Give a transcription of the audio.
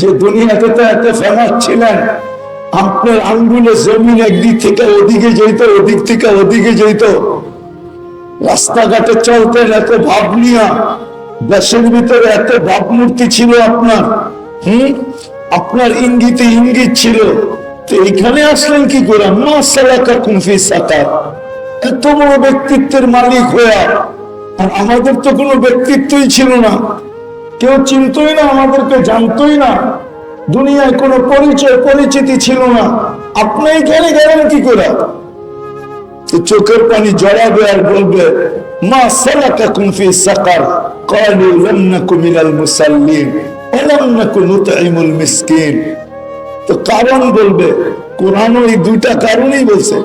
যে দুনিয়াতে তো এত ফেমাস ছিলেন, আপনার আঙ্গুলে জমিন একদিক থেকে ওদিকে যেত, ওদিক থেকে ওদিকে যেত, রাস্তাঘাটে চলতেন এত ভাব নিয়া, দেশের ভিতরে এত ভাবমূর্তি ছিল আপনার। আপনার ইঙ্গিতে ইঙ্গিত ছিল। তো এখানে আসলেন কি করে? মা সালাকাকুম ফি সাকার। এত বড় ব্যক্তিত্বের মালিক হয়ে, আর আমাদের তো কোনো ব্যক্তিত্বই ছিল না, কেউ চিনতই না, আমাদেরকে জানতই না, দুনিয়ায় কোনো পরিচয় পরিচিতি ছিল না, আপনি এখানে গেলেন কি করে? তো চোখের পানি জড়াবে আর বলবে মা সালাকাকুম ফি সাকার ক্বালু লাম নাকু মিনাল মুসাল্লিন ওয়া লাম নাকু নুতঈমুল মিসকিন। তো কারণ বলবে, কোরআন এই দুইটা কারণেই বলছে।